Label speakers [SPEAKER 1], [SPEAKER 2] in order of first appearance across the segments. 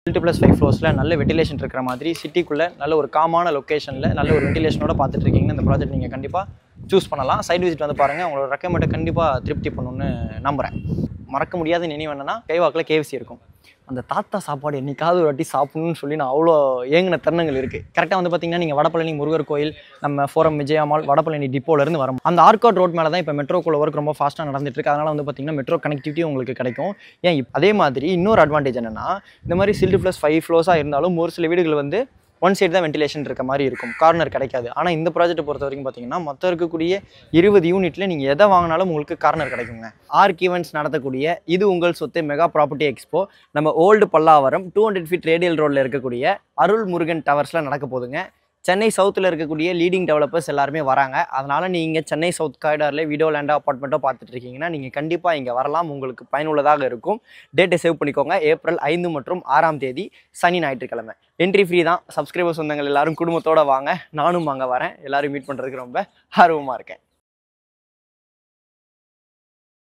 [SPEAKER 1] +5 ஃப்ளோர்ஸ்ல நல்ல வென்டிலேஷன் இருக்கிற மாதிரி சிட்டிக்குள்ள நல்ல ஒரு காமான லொகேஷன்ல நல்ல ஒரு வென்டிலேஷனோட பார்த்துட்டு இருக்கீங்கன்னா இந்த ப்ராஜெக்ட் நீங்க கண்டிப்பா சூஸ் பண்ணலாம். சைட் விசிட் வந்து பாருங்க, உங்களோட ரெக்கமெண்ட் கண்டிப்பா திருப்தி பண்ணுன்னு நம்புறேன். மறக்க முடியாத நினைவு என்னன்னா கைவாக்கில் KFC இருக்கும். அந்த தாத்தா சாப்பாடு என்னைக்காவது ஒரு வாட்டி சாப்பிடணும்னு சொல்லி நான் அவ்வளோ ஏங்கின தருணங்கள் இருக்குது. கரெக்டாக வந்து பார்த்தீங்கன்னா நீங்கள் வடபழனி முருகர் கோயில், நம்ம ஃபோரம் விஜயா மால், வடபழனி டிப்போலேருந்து வரும். அந்த ஆர்காட் ரோட் மேலே தான் இப்போ மெட்ரோக்குள்ள ஒர்க் ரொம்ப ஃபாஸ்ட்டாக நடந்துட்டு இருக்கு. அதனால் வந்து பார்த்தீங்கன்னா மெட்ரோ கனெக்டிவிட்டி உங்களுக்கு கிடைக்கும். அதே மாதிரி இன்னொரு அட்வான்டேஜ் என்னன்னா, இந்த மாதிரி சில்டு +5 ஃப்ளோர்ஸாக இருந்தாலும் ஒரு சில வீடுகள் வந்து ஒன் சைடு தான் வென்டிலேஷன் இருக்க மாதிரி இருக்கும், கார்னர் கிடைக்காது. ஆனால் இந்த ப்ராஜெக்ட்டை பொறுத்த வரைக்கும் பார்த்தீங்கன்னா மொத்தம் இருக்கக்கூடிய 20 யூனிட்டில் நீங்கள் எதை வாங்கினாலும் உங்களுக்கு கார்னர் கிடைக்குங்க. ஆர்க் ஈவெண்ட்ஸ் நடத்தக்கூடிய இது உங்கள் சொத்து மெகா ப்ராப்பர்ட்டி எக்ஸ்போ நம்ம ஓல்டு பல்லாவரம் 200 ஃபீட் ரேடியல் ரோடில் இருக்கக்கூடிய அருள் முருகன் டவர்ஸில் நடக்க போதுங்க. சென்னை சவுத்தில் இருக்கக்கூடிய லீடிங் டெவலப்பர்ஸ் எல்லாருமே வராங்க. அதனால் நீங்கள் சென்னை சவுத் காரிடாரில் வீடோ லேண்டோ அப்பார்ட்மெண்ட்டோ பார்த்துட்டு இருக்கீங்கன்னா நீங்கள் கண்டிப்பாக இங்கே வரலாம், உங்களுக்கு பயனுள்ளதாக இருக்கும். டேட்டை சேவ் பண்ணிக்கோங்க. ஏப்ரல் 5 மற்றும் 6ஆம் தேதி சனி ஞாயிற்றுக்கிழமை. என்ட்ரி ஃப்ரீ தான். சப்ஸ்கிரைபர் சொந்தங்கள் எல்லாரும் குடும்பத்தோடு வாங்க, நானும் அங்கே வரேன். எல்லாரும் மீட் பண்ணுறதுக்கு ரொம்ப ஆர்வமாக இருக்கேன்.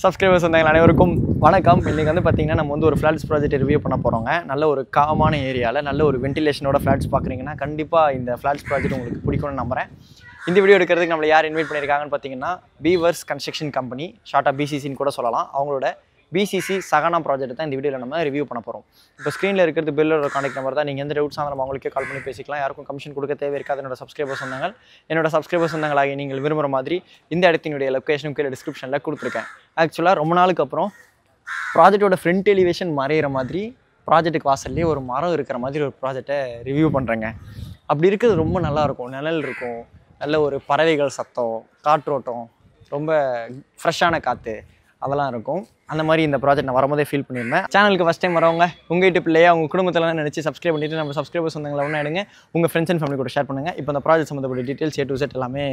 [SPEAKER 1] சப்ஸ்கிரைபர்ஸ் வந்தாங்க அனைவருக்கும் வணக்கம். இன்றைக்கி வந்து பார்த்திங்கன்னா நம்ம வந்து ஒரு ஃப்ளாட்ஸ் ப்ராஜெக்ட் ரிவ்யூ பண்ண போகிறோங்க. நல்ல ஒரு காமான ஏரியாவில் நல்ல ஒரு வென்டிலேஷனோட ஃப்ளாட்ஸ் பார்க்குறீங்கன்னா கண்டிப்பாக இந்த ஃப்ளாட்ஸ் ப்ராஜெக்ட் உங்களுக்கு பிடிக்கும்னு நம்புறேன். இந்த வீடியோ எடுக்கிறதுக்கு நம்மளை யார் இன்வைட் பண்ணியிருக்காங்கன்னு பார்த்தீங்கன்னா பீவர்ஸ் கன்ஸ்ட்ரக்ஷன் கம்பெனி, ஷார்ட்டாக BCCன்னு கூட சொல்லலாம். அவங்களோட BCC சகானா ப்ராஜெக்ட் தான் இந்த வீடியோவில் நம்ம ரிவ்யூ பண்ண போகிறோம். இப்போ ஸ்க்ரீனில் இருக்கிறது பில்லோட கான்டாக்ட் நம்பர் தான். நீங்கள் எந்த டவுட்ஸ் ஆனாலும் அவங்களுக்கே கால் பண்ணி பேசிக்கலாம். யாருக்கும் கமிஷன் கொடுக்க தேவை இருக்காது. என்னோட சப்ஸ்கிரைபர் சொந்தங்களாகி நீங்கள் விரும்புகிற மாதிரி இந்த இடத்தினுடைய லொக்கேஷனும் கீழே டிஸ்கிரிப்ஷனில் கொடுத்துருக்கேன். ஆக்சுவலாக ரொம்ப நாளுக்கு அப்புறம் ப்ராஜெக்டோட ஃப்ரண்ட் எலிவேஷன் மறையிற மாதிரி ப்ராஜெக்ட்டுக்கு வாசல்லே ஒரு மரம் இருக்கிற மாதிரி ஒரு ப்ராஜெக்டை ரிவ்யூ பண்ணுறேங்க. அப்படி இருக்கிறது ரொம்ப நல்லாயிருக்கும். நிழல் இருக்கும், நல்ல ஒரு பறவைகள் சத்தம், காற்றோட்டம், ரொம்ப ஃப்ரெஷ்ஷான காற்று அதெல்லாம் இருக்கும். அந்த மாதிரி இந்த ப்ராஜெக்ட் நான் வரும்போதே ஃபீல் பண்ணியிருந்தேன். சேனலுக்கு ஃபஸ்ட் டைம் வரவங்க உங்கள் வீட்டு பிள்ளையா உங்கள் குடும்பத்திலாம் நினச்சி சப்ஸ்கிரைப் பண்ணிவிட்டு நம்ம சப்ஸ்கிரைபர் சொந்தங்களை ஒன்றா எடுங்க, உங்கள் ஃப்ரெண்ட்ஸ் அண்ட் ஃபேமிலி கூட ஷேர் பண்ணுங்கள். இப்போ இந்த ப்ராஜெக்ட் சம்மந்தப்பட்ட டீட்டெயில்ஸ் A to Z எல்லாமே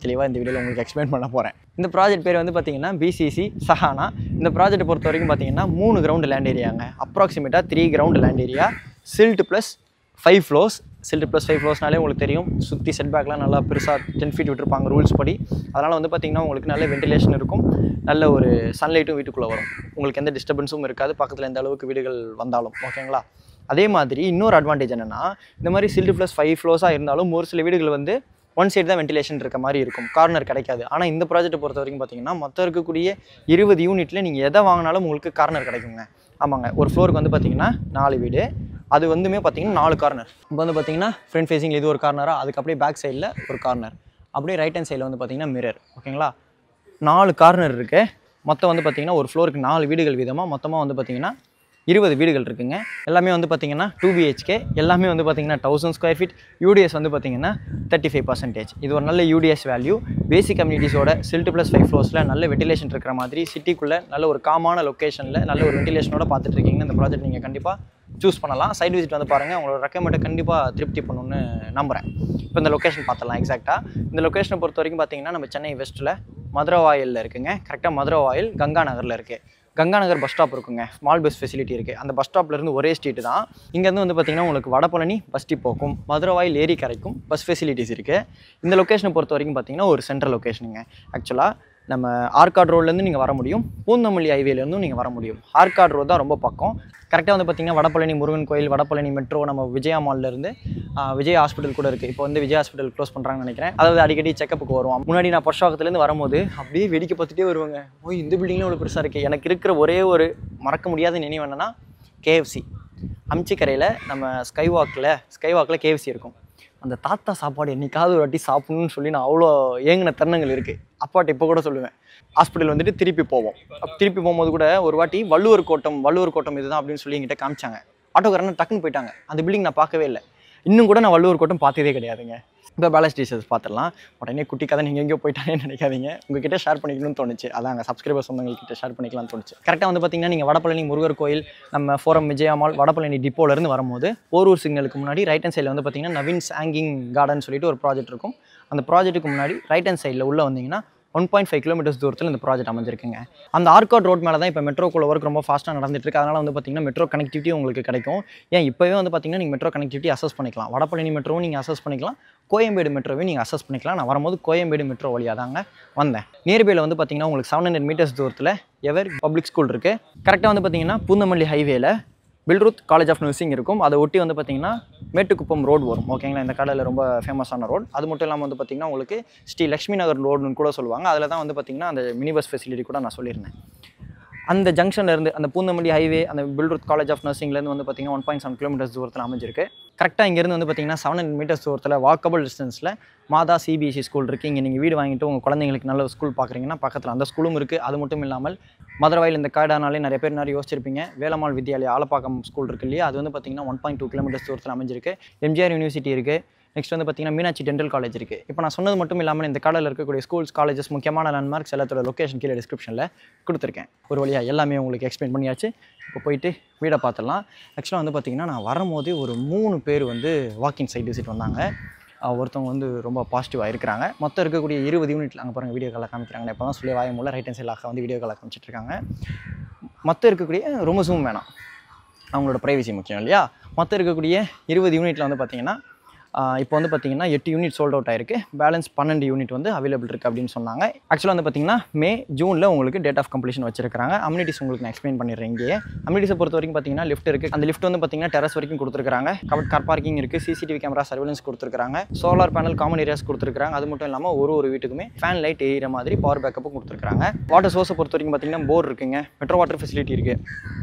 [SPEAKER 1] தெளிவாக இந்த வீடியோவில் உங்களுக்கு எக்ஸ்பிளைன் பண்ண போகிறேன். இந்த ப்ராஜெக்ட் பேர் வந்து பார்த்தீங்கன்னா BCC சஹானா. இந்த பொறுத்த வரைக்கும் பார்த்தீங்கன்னா 3 கிரவுண்ட் லேண்ட் ஏரியாங்க. அப்ராக்சிமேட்டாக 3 ground land area, silt +5 floors. Silt +5 ஃப்ளோர்ஸ்னாலே உங்களுக்கு தெரியும், சுற்றி செட்பேக்லாம் நல்லா பெருசாக 10 ஃபீட் விட்டுருப்பாங்க ரூல்ஸ் படி. அதனால் வந்து பார்த்திங்கன்னா உங்களுக்கு நல்ல வென்டிலேஷன் இருக்கும், நல்ல ஒரு சன்லைட்டும் வீட்டுக்குள்ளே வரும். உங்களுக்கு எந்த டிஸ்டர்பன்ஸும் இருக்காது, பக்கத்தில் எந்த அளவுக்கு வீடுகள் வந்தாலும். ஓகேங்களா? அதே மாதிரி இன்னொரு அட்வான்டேஜ் என்னென்னா, இந்த மாதிரி சில்ட் +5 ஃப்ளோர்ஸாக இருந்தாலும் ஒரு சில வீடுகள் வந்து ஒன் சைடு தான் வென்டிலேஷன் இருக்க மாதிரி இருக்கும், கார்னர் கிடைக்காது. ஆனால் இந்த ப்ராஜெக்ட்டை பொறுத்த வரைக்கும் பார்த்தீங்கன்னா மொத்தம் இருக்கக்கூடிய 20 யூனிட்டில் நீங்கள் எதை வாங்கினாலும் உங்களுக்கு கார்னர் கிடைக்குங்க. ஆமாங்க, ஒரு ஃப்ளோருக்கு வந்து பார்த்தீங்கன்னா 4 வீடு, அது வந்துமே பார்த்தீங்கன்னா 4 கார்னர். இப்போ வந்து பார்த்தீங்கன்னா ஃப்ரண்ட் ஃபேஸிங்கில் இது ஒரு கார்னராக, அதுக்கு அப்படியே பேக் சைடில் ஒரு கார்னர், அப்படியே ரைட் ஹேண்ட் சைடில் வந்து பார்த்தீங்கன்னா மிரர். ஓகேங்களா? 4 கார்னர் இருக்குது. மொத்தம் வந்து பார்த்தீங்கன்னா ஒரு ஃப்ளோருக்கு 4 வீடுகள் வீதமாக மொத்தமாக வந்து பார்த்தீங்கன்னா 20 வீடுகள் இருக்குங்க. எல்லாமே வந்து பார்த்தீங்கன்னா 2 BHK, எல்லாமே வந்து பார்த்தீங்கன்னா 1000 ஸ்கொயர் ஃபீட். UDS வந்து பார்த்தீங்கன்னா 35%. இது ஒரு நல்ல UDS வேல்யூ. பேசிக் கம்யூனிட்டிஸோட சில்ட் +5 ஃப்ளோர்ஸில் நல்ல வென்டிலேஷன் இருக்கிற மாதிரி சிட்டிக்குள்ளே நல்ல ஒரு காமான லொக்கேஷனில் நல்ல ஒரு வென்டிலேஷனோட பார்த்துட்டு இருக்கீங்கன்னா இந்த ப்ராஜெக்ட் நீங்கள் கண்டிப்பாக சூஸ் பண்ணலாம். சைட் விசிட் வந்து பாருங்கள், உங்களோட ரெக்கமெண்டை கண்டிப்பாக திருப்தி பண்ணணுன்னு நம்புகிறேன். இப்போ இந்த லொக்கேஷன் பார்த்துடலாம். எக்ஸாக்டாக இந்த லொக்கேஷனை பொறுத்த வரைக்கும் பார்த்தீங்கன்னா நம்ம சென்னை வெஸ்ட்டில் மதுரவாயலில் இருக்குங்க. கரெக்டாக மதுரவாயல் கங்கா நகரில் இருக்குது. கங்கா நகர் பஸ் ஸ்டாப் இருக்குங்க, ஸ்மால் பஸ் ஃபெசிலிட்டி இருக்குது. அந்த பஸ் ஸ்டாப்லேருந்து ஒரே ஸ்ட்ரீட் தான். இங்கேருந்து வந்து பார்த்திங்கன்னா உங்களுக்கு வடபழனி பஸ் டிப்போக்கும் மதுரவாயில் ஏரி கரைக்கும் பஸ் ஃபெசிலிட்டிஸ் இருக்குது. இந்த லொக்கேஷனை பொறுத்த வரைக்கும் பார்த்திங்கன்னா ஒரு சென்ட்ரல் லொக்கேஷனுங்க. ஆக்சுவலாக நம்ம ஆர்காட் ரோட்லேருந்து நீங்கள் வர முடியும், பூந்தமல்லி ஹைவேலேருந்தும் நீங்கள் வர முடியும். ஆர்காட் ரோட் தான் ரொம்ப பக்கம். கரெக்டாக வந்து பார்த்திங்கன்னா வடபழனி முருகன் கோயில், வடபழனி மெட்ரோ, நம்ம விஜயா மால்லேருந்து விஜய் ஹாஸ்பிட்டல் கூட இருக்குது. இப்போ வந்து விஜய் ஹாஸ்பிட்டல் க்ளோஸ் பண்ணுறாங்கன்னு நினைக்கிறேன். அதாவது அடிக்கடி செக்கப்புக்கு வருவோம். முன்னாடி நான் பொர்ஷாக்கத்துலேருந்து வரும்போது அப்படியே வேடிக்கை பார்த்துட்டே வருவாங்க. இந்த பில்டிங்லாம் இவ்வளோ பெருசாக இருக்குது. எனக்கு இருக்கிற ஒரே ஒரு மறக்க முடியாத நினைவு என்னென்னா KFC. அம்ச்சிக்கரையில் நம்ம ஸ்கைவாக்கில் KFC இருக்கும். அந்த தாத்தா சாப்பாடு என்னைக்காவது ஒரு வாட்டி சாப்பிடணும்னு சொல்லி நான் அவ்வளோ ஏங்கின தருணங்கள் இருக்குது. அப்பாட்ட இப்போ கூட சொல்லுவேன். ஹாஸ்பிட்டல் வந்துட்டு திருப்பி போகும்போது கூட ஒரு வாட்டி வள்ளுவர் கோட்டம் இதுதான் அப்படின்னு சொல்லி என்கிட்ட காமிச்சாங்க. ஆட்டோக்காரன்னு டக்குன்னு போயிட்டாங்க. அந்த பில்டிங் நான் பார்க்கவே இல்லை. இன்னும் கூட நான் வள்ளுவர் கோட்டம் பார்த்ததே கிடையாதுங்க. இப்போ பேலன்ஸ் டீச்சர்ஸ் பார்த்துடலாம். உடனே குட்டி கதை நீங்கள் எங்கேயோ போயிட்டானேன்னு நினைக்காதீங்க. உங்ககிட்ட ஷேர் பண்ணிக்கணும்னு தோணுச்சு. அதாங்க சப்ஸ்கிரைபர் சொந்தங்கள்கிட்ட ஷேர் பண்ணிக்கலாம்னு தோணுச்சு. கரெக்டாக வந்து பார்த்தீங்கன்னா நீங்கள் வடபழனி முருகர் கோயில், நம்ம ஃபோரம் விஜயா மால், வடபழனி டிப்போலேருந்து வரும்போது போரூர் சிக்னலுக்கு முன்னாடி ரைட் ஹேண்ட் சைடில் வந்து பார்த்தீங்கன்னா நவீன்ஸ் ஹேங்கிங் கார்டன் சொல்லிட்டு ஒரு ப்ராஜெக்ட் இருக்கும். அந்த ப்ராஜெக்ட்டுக்கு முன்னாடி ரைட் ஹேண்ட் சைடில் உள்ளே வந்தீங்கன்னா 1.5 கிலோமீட்டர்ஸ் தூரத்தில் இந்த ப்ராஜெக்ட் அமைஞ்சிருக்குங்க. அந்த ஆர்காட் ரோட் மேலே தான் இப்போ மெட்ரோக்குள்ள ஒர்க் ரொம்ப ஃபாஸ்ட்டாக நடந்துட்டு இருக்கு. அதனால் வந்து பார்த்தீங்கன்னா மெட்ரோ கனெக்டிவிட்டி உங்களுக்கு கிடைக்கும். இப்போவே வந்து பார்த்தீங்கன்னா நீங்கள் மெட்ரோ கனெக்டிவிட்டி அசஸ் பண்ணிக்கலாம். வடபழனி மெட்ரோவும் நீங்கள் அசஸ் பண்ணிக்கலாம், கோயம்பேடு மெட்ரோவையும் நீங்கள் அசஸ் பண்ணிக்கலாம். நான் வரும்போது கோயம்பேடு மெட்ரோ வழியாக தாங்க வந்தேன். நியர்பையில் வந்து பார்த்தீங்கன்னா உங்களுக்கு 700 மீட்டர்ஸ் தூரத்தில் எவர் பப்ளிக் ஸ்கூல் இருக்குது. கரெக்டாக வந்து பார்த்தீங்கன்னா பூந்தமல்லி ஹைவேல பில்ருத் காலேஜ் ஆஃப் நர்சிங் இருக்கும். அதை ஒட்டி வந்து பார்த்திங்கன்னா மேட்டுக்குப்பம் ரோடு வரும். ஓகேங்களா, இந்த கடையில் ரொம்ப ஃபேமஸான ரோடு. அது மட்டும் இல்லாமல் வந்து பார்த்திங்கன்னா உங்களுக்கு ஸ்ரீ லக்ஷ்மி நகர் ரோடுன்னு கூட சொல்லுவாங்க. அதில் தான் வந்து பார்த்திங்கன்னா அந்த மினி பஸ் ஃபெசிலிட்டி கூட நான் சொல்லியிருந்தேன். அந்த ஜங்ஷன்லேருந்து அந்த பூந்தமல்லி ஹைவே அந்த பில்ருத் காலேஜ் ஆஃப் நர்சிங்லேருந்து வந்து பார்த்திங்கன்னா 1.7 கிலோமீட்டர்ஸ் தூரத்தில் அமைஞ்சிருக்கு. கரெக்டாக இங்கேருந்து வந்து பார்த்திங்கன்னா 700 மீட்டர்ஸ் தூரத்தில் வாக்கபிள் டிஸ்டன்ஸில் மாதா சிபிஎஸ்சி ஸ்கூல் இருக்குது. இங்கே நீங்கள் வீடு வாங்கிட்டு உங்கள் குழந்தைங்களுக்கு நல்ல ஸ்கூல் பார்க்குறீங்கன்னா பக்கத்தில் அந்த ஸ்கூலும் இருக்குது. அது மட்டும் இல்லாமல் மதுரவாயில் இந்த காடானாலே நிறைய பேர் நிறைய யோசிச்சிருப்பீங்க. வேலம்மாள் வித்யாலயா ஆலப்பாக்கம் ஸ்கூல் இருக்குது இல்லையா, அது வந்து பார்த்திங்கன்னா 1.2 கிலோமீட்டர்ஸ் தூரத்தில் அமைஞ்சிருக்கு. எம்ஜிஆர் யூனிவர்சிட்டி இருக்குது. நெக்ஸ்ட் வந்து பார்த்திங்கன்னா மீனாட்சி டென்டல் காலேஜ் இருக்குது. இப்போ நான் சொன்னது மட்டும் இல்லாமல் இந்த காலேஜில் இருக்கக்கூடிய ஸ்கூல்ஸ் காலேஜஸ் முக்கியமான லேண்ட்மார்க்ஸ் எல்லாத்தோட லொக்கேஷன் கீழே டிஸ்கிரிப்ஷனில் கொடுத்துருக்கேன். ஒரு வழியாக எல்லாமே உங்களுக்கு எக்ஸ்பிளைன் பண்ணியாச்சு. இப்போ போயிட்டு வீடை பார்த்துடலாம். ஆக்சுவலாக வந்து பார்த்திங்கன்னா நான் வரும்போது ஒரு 3 பேர் வந்து வாக்கிங் சைட் விசிட் வந்தாங்க. ஒருத்தவங்க வந்து ரொம்ப பாசிட்டிவாக இருக்கிறாங்க. மொத்தம் இருக்கக்கூடிய 20 யூனிட்டில் அங்கே பாருங்கள் வீடியோ காலில் காமிக்கிறாங்க. இப்போ தான் சொல்லி வாய மூலம் ரைட் ஹேண்ட் சைடில் வந்து வீடியோ காலில் காமிச்சிட்ருக்காங்க. மொத்தம் இருக்கக்கூடிய ரொம்ப ஜூம் வேணாம், அவங்களோட ப்ரைவசி முக்கியம் இல்லையா. மொத்தம் இருக்கக்கூடிய 20 யூனிட்டில் வந்து பார்த்திங்கன்னா இப்போ வந்து பார்த்திங்கன்னா 8 யூனிட் சோல்ட் அவுட் ஆயிருக்கு. பேலன்ஸ் 12 யூனிட் வந்து அவைலபிள் இருக்குது அப்படின்னு சொன்னாங்க. ஆக்சுவலாக வந்து பார்த்திங்கன்னா மே ஜூனில் உங்களுக்கு டேட் ஆஃப் கம்ப்ளீஷன் வச்சிருக்காங்க. அம்யூனிட்டிஸ் உங்களுக்கு நான் எக்ஸ்பிளைன் பண்ணிடுறேன். இங்கே அம்யூனிட்டிஸை பொறுத்த வரைக்கும் பார்த்திங்கன்னா லிஃப்ட் இருக்குது. அந்த லிஃப்ட் வந்து பார்த்திங்கன்னா டெரஸ் வரைக்கும் கொடுத்துருக்காங்க. கவர்ட் கார் பார்க்கிங் இருக்குது. சிசிடிவி கேமரா சர்வேலன்ஸ் கொடுத்துருக்காங்க. சோலார் பேனல் காமன் ஏரியாஸ் கொடுத்துருக்காங்க. அது மட்டும் இல்லாமல் ஒரு வீட்டுக்குமே ஃபேன் லைட் எரியிற மாதிரி பவர் பேக்கப்பும் கொடுத்துருக்காங்க. வாட்டர் சோர்ஸை பொறுத்த வரைக்கும் பார்த்திங்கன்னா போர் இருக்குங்க, மெட்ரோ வாட்டர் ஃபெசிலிட்டி இருக்குது,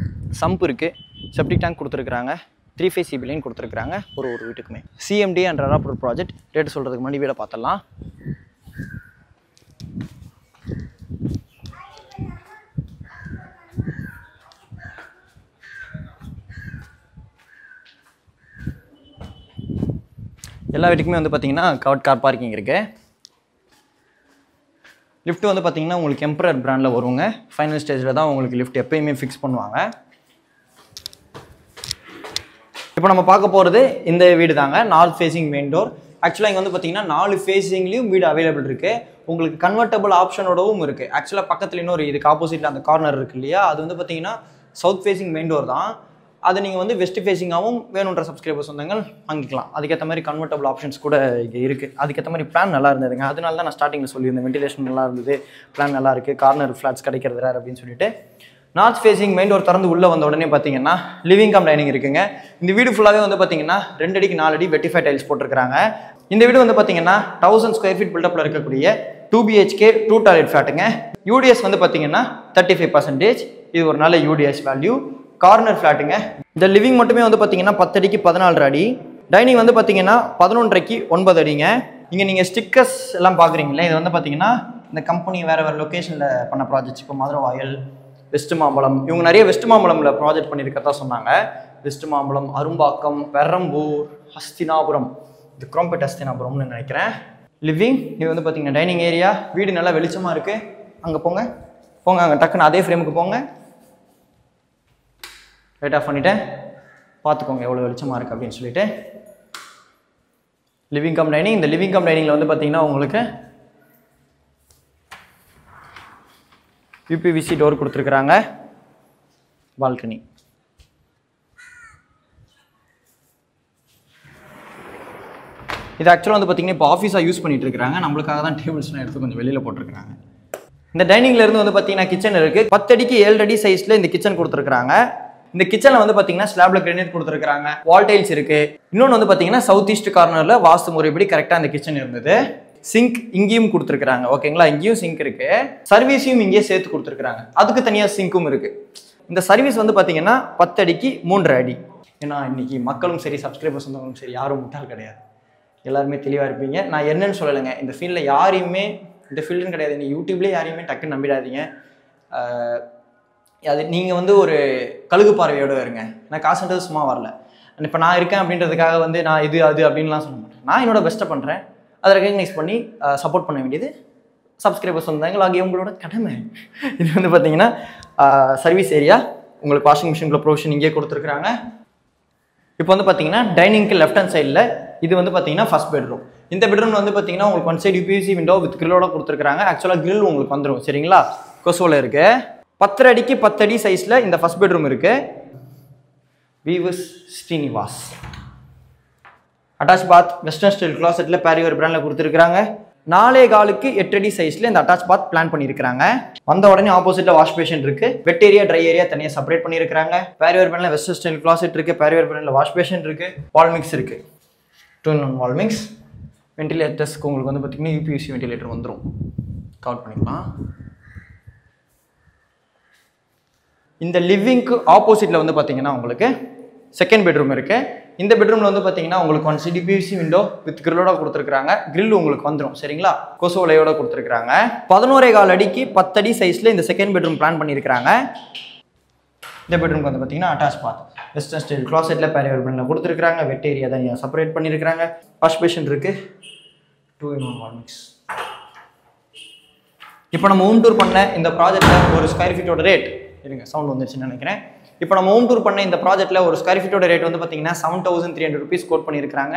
[SPEAKER 1] சம்ப் இருக்குது, செப்டிக் டேங்க் கொடுத்துருக்காங்க, 3 ஃபேஸ் சிபி லைன் கொடுத்துருக்காங்க ஒரு வீட்டுக்குமே. சிஎம்டி அண்ட் ராராப்பூர் ப்ராஜெக்ட் ரேட்டு சொல்கிறதுக்கு முன்னாடி வீடை பார்த்துடலாம். எல்லா வீட்டுக்குமே வந்து பார்த்திங்கன்னா கவர்ட் கார் பார்க்கிங் இருக்குது. லிஃப்ட் வந்து பார்த்திங்கன்னா உங்களுக்கு எம்பரர் பிராண்டில் வருங்க. ஃபைனல் ஸ்டேஜில் தான் உங்களுக்கு லிஃப்ட் எப்பயுமே ஃபிக்ஸ் பண்ணுவாங்க. இப்போ நம்ம பார்க்க போகிறது இந்த வீடு தாங்க, நார்த் ஃபேஸிங் மெயின் டோர். ஆக்சுவலாக இங்கே வந்து பார்த்தீங்கன்னா 4 ஃபேஸிங்லேயும் வீடு அவைலபிள் இருக்குது. உங்களுக்கு கன்வெர்ட்டபிள் ஆப்ஷனோடவும் இருக்குது. ஆக்சுவலாக பக்கத்தில் இன்னொரு இதுக்கு ஆப்போசிட்டில் அந்த கார்னர் இருக்குது இல்லையா, அது வந்து பார்த்தீங்கன்னா சவுத் ஃபேஸிங் மெயின் டோர் தான். அது நீங்கள் வந்து வெஸ்ட் ஃபேஸிங்காகவும் வேணுன்ற சப்ஸ்கிரைபர்ஸ் வந்தவங்க வாங்கிக்கலாம். அதுக்கேற்ற மாதிரி கன்வெர்ட்டபிள் ஆப்ஷன்ஸ் கூட இங்கே இருக்குது. அதுக்கேற்ற மாதிரி பிளான் நல்லா இருந்ததுங்க. அதனால தான் நான் ஸ்டார்டிங்கில் சொல்லியிருந்தேன் வென்டிலேஷன் நல்லா இருந்தது, பிளான் நல்லா இருக்குது, கார்னர் ஃப்ளாட்ஸ் கிடைக்கிறது ரேர் அப்படின்னு சொல்லிட்டு. நார்த் ஃபேஸிங் மெயின் டோர் திறந்து உள்ளே வந்த உடனே பார்த்தீங்கன்னா லிவிங் கம் டைனிங் இருக்குங்க. இந்த வீடு ஃபுல்லாகவே வந்து பார்த்தீங்கன்னா 2 அடிக்கு 4 அடி வெட்டிஃபை டைல்ஸ் போட்டிருக்காங்க. இந்த வீடு வந்து பார்த்தீங்கன்னா 1000 ஸ்கொயர் ஃபீட் பில்டப்பில் இருக்கக்கூடிய 2 BHK 2 டாய்லெட் ஃப்ளாட்டுங்க. யூடிஎஸ் வந்து பார்த்தீங்கன்னா 35%. இது ஒரு நல்ல யூடிஎஸ் வேல்யூ. கார்னர் ஃப்ளாட்டுங்க. இந்த லிவிங் மட்டுமே வந்து பார்த்தீங்கன்னா 10 அடிக்கு 14 அடி. டைனிங் வந்து பார்த்தீங்கன்னா 11.5க்கு 9 அடிங்க. இங்கே நீங்கள் ஸ்டிக்கர்ஸ் எல்லாம் பார்க்குறீங்களே, இது வந்து பார்த்தீங்கன்னா இந்த கம்பெனி வேறு லொக்கேஷனில் பண்ண ப்ராஜெக்ட்ஸ். இப்போ மதுரவாயல், வெஸ்ட் மாம்பலம், இவங்க நிறைய வெஸ்ட் மாம்பலமில் ப்ராஜெக்ட் பண்ணியிருக்கிறதா சொன்னாங்க. வெஸ்ட் மாம்பலம், அரும்பாக்கம், பெரம்பூர், ஹஸ்தினாபுரம், இது குரோம்பேட் ஹஸ்தினாபுரம்னு நினைக்கிறேன். லிவிங் இது வந்து பார்த்தீங்கன்னா டைனிங் ஏரியா. வீடு நல்லா வெளிச்சமாக இருக்குது. அங்கே போங்க அங்கே டக்குன்னு அதே ஃப்ரேமுக்கு போங்க. லைட் ஆஃப் பண்ணிவிட்டேன், பார்த்துக்கோங்க எவ்வளோ வெளிச்சமாக இருக்குது அப்படின்னு சொல்லிட்டு. Living come dining. இந்த லிவிங் கம் டைனிங்கில் வந்து பார்த்தீங்கன்னா உங்களுக்கு யூபிவிசி டோர் கொடுத்துருக்குறாங்க. பால்கனி. இது ஆக்சுவலாக வந்து பார்த்தீங்கன்னா இப்போ ஆஃபீஸாக யூஸ் பண்ணிட்டு இருக்காங்க. நம்மளுக்காக தான் டேபிள்ஸ்லாம் எடுத்து கொஞ்சம் வெளியில் போட்டிருக்காங்க. இந்த டைனிங்லேருந்து வந்து பார்த்தீங்கன்னா கிச்சன் இருக்குது. 10 அடிக்கு 7 அடி சைஸில் இந்த கிச்சன் கொடுத்துருக்காங்க. இந்த கிச்சனில் வந்து பார்த்தீங்கன்னா ஸ்லாப்ல கிரானைட் கொடுத்துருக்காங்க. வால் டைல்ஸ் இருக்குது. இன்னொன்று வந்து பார்த்தீங்கன்னா சவுத் ஈஸ்ட் கார்னரில் வாஸ்து முறைப்படி கரெக்டாக இந்த கிச்சன் இருந்தது. சிங்க் இங்கேயும் கொடுத்துருக்காங்க. ஓகேங்களா, இங்கேயும் சிங்க் இருக்கு. சர்வீஸையும் இங்கேயே சேர்த்து கொடுத்துருக்காங்க. அதுக்கு தனியாக சிங்க்கும் இருக்கு. இந்த சர்வீஸ் வந்து பார்த்தீங்கன்னா 10 அடிக்கு 3.5 அடி. ஏன்னா இன்னைக்கு மக்களும் சரி சப்ஸ்கிரைபர்ஸ் வந்தவங்களும் சரி யாரும் முட்டாள் கிடையாது, எல்லாருமே தெளிவாக இருப்பீங்க. நான் என்னன்னு சொல்லலைங்க, இந்த ஃபீல்டில் யாரையுமே, இந்த ஃபீல்டுன்னு கிடையாது, நீங்கள் யூடியூப்லேயே யாரையுமே டக்குன்னு நம்பிடாதீங்க. அது நீங்கள் வந்து ஒரு கழுகு பார்வையோடு இருங்க. நான் காசுன்றது சும்மா வரல. இப்போ நான் இருக்கேன் அப்படின்றதுக்காக வந்து நான் இது அது அப்படின்லாம் சொல்ல மாட்டேன். நான் என்னோட பெஸ்ட்டை பண்ணுறேன். அதை ரெகக்னைஸ் பண்ணி சப்போர்ட் பண்ண வேண்டியது சப்ஸ்கிரைபர்ஸ் வந்தாங்க ஆகிய உங்களோட கடமை. இது வந்து பார்த்தீங்கன்னா சர்வீஸ் ஏரியா. உங்களுக்கு வாஷிங் மிஷின்குள்ள ப்ரொவிஷன் இங்கே கொடுத்துருக்குறாங்க. இப்போ வந்து பார்த்தீங்கன்னா டைனிங்க்கு லெஃப்ட் ஹேண்ட் சைடில் இது வந்து பார்த்தீங்கன்னா ஃபர்ஸ்ட் பெட்ரூம். இந்த பெட்ரூம் வந்து பார்த்தீங்கன்னா உங்களுக்கு one side UPVC window with கிரில்லோட கொடுத்துருக்காங்க. ஆக்சுவலாக கிரில் உங்களுக்கு வந்துடும் சரிங்களா. கொசோவில் இருக்கு. 10 அடிக்கு 10 அடி சைஸில் இந்த ஃபர்ஸ்ட் பெட்ரூம் இருக்கு. வீவஸ் Srinivas. Attach bath western style கிளாசெட்டில் பேரியோர் பிராண்டில் கொடுத்துருக்காங்க. 4.25க்கு 8 அடி சைஸ்ல இந்த அட்டாச் பாத் பிளான் பண்ணியிருக்காங்க. வந்த உடனே ஆப்போசிட்ல வாஷ் பேஷன் இருக்கு. வெட் ஏரியா ட்ரை ஏரியா தனியா செப்பரேட் பண்ணியிருக்காங்க. பேரியர் பேனல்ல வெஸ்டர்ன் ஸ்டைல் கிளாசெட் இருக்கு. பேரியர் பேனல்ல வாஷ் பேஷன் இருக்கு. வால் மிக்ஸ் இருக்கு. 2-in-1 வால் மிக்ஸ். வென்டிலேட்டர்ஸ்க்கு உங்களுக்கு வந்து பார்த்தீங்கன்னா யூபிவிசி வென்டிலேட்டர் வந்துடும். கவுண்ட் பண்ணிக்கலாம். இந்த லிவிங்க்கு ஆப்போசிட்ல வந்து பார்த்தீங்கன்னா உங்களுக்கு செகண்ட் பெட்ரூம் இருக்கு. இந்த பெட்ரூம்ல வந்து பார்த்தீங்கன்னா உங்களுக்கு 1 சிடிபிவிசி விண்டோ வித் கிரில்லோட கொடுத்துருக்காங்க. கிரில் உங்களுக்கு வந்துடும் சரிங்களா. கொசு வலையோட கொடுத்துருக்காங்க. 11.25 அடிக்கு 10 அடி சைஸ்ல இந்த செகண்ட் பெட்ரூம் பிளான் பண்ணியிருக்காங்க. இந்த பெட்ரூம்க்கு வந்து பார்த்தீங்கன்னா அட்டாச் பாத் வெஸ்டர்ன் ஸ்டைல் கிளாசெட்ல பேரியர் பேனல்ல கொடுத்துருக்காங்க. வெட் ஏரியா தான் செப்பரேட் பண்ணியிருக்காங்க. வாஷ் பேஷன் இருக்கு. 2-in-1 வால் மிக்ஸ். இப்போ நம்ம ஹோம் டூர் பண்ண இந்த ப்ராஜெக்ட்ல ஒரு ஸ்கொயர் ஃபீட்டோட ரேட் இருங்க சவுண்ட் வந்துருச்சுன்னு நினைக்கிறேன். இப்போ நம்ம ஹோம் டூர் பண்ண இந்த ப்ராஜெக்ட்ல ஒரு ஸ்கொயர் ஃபீட்டோட ரேட் வந்து பார்த்தீங்கன்னா 7,300 rupees கோட் பண்ணியிருக்காங்க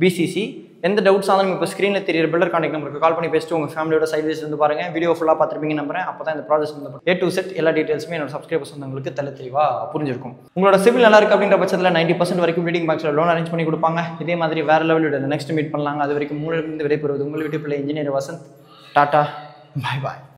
[SPEAKER 1] பிசிசி. எந்த டவுட்ஸ் ஆனாலும் இப்போ ஸ்க்ரீனில் தெரியுற பில்டர் கான்டாக்ட் நம்பருக்கு கால் பண்ணி பேசிட்டு உங்கள் ஃபேமிலியோட சைட் விசிட் வந்து பாருங்க. வீடியோ ஃபுல்லாக பார்த்துருப்பீங்க நம்புறேன். அப்போ தான் இந்த ப்ராஜெக்ட் வந்து A to Z எல்லா டீட்டெயில்ஸுமே என்னோட சப்ஸ்கிரைபர்ஸ் வந்து உங்களுக்கு தெளிவாக புரிஞ்சிருக்கும். உங்களோட சிவில் நல்லா இருக்கு அப்படின்ற பட்சத்தில் 90% வரைக்கும் பில்டிங் பேங்க்ஸில் லோன் அரேஞ்ச் பண்ணி கொடுப்பாங்க. இதே மாதிரி வேற லெவலில் நெக்ஸ்ட் மீட் பண்ணலாங்க. அது வரைக்கும் 3 விடைபெறுவது உங்கள் வீட்டு பிள்ளை இன்ஜினியர் வசந்த். டாடா, பாய் பாய்.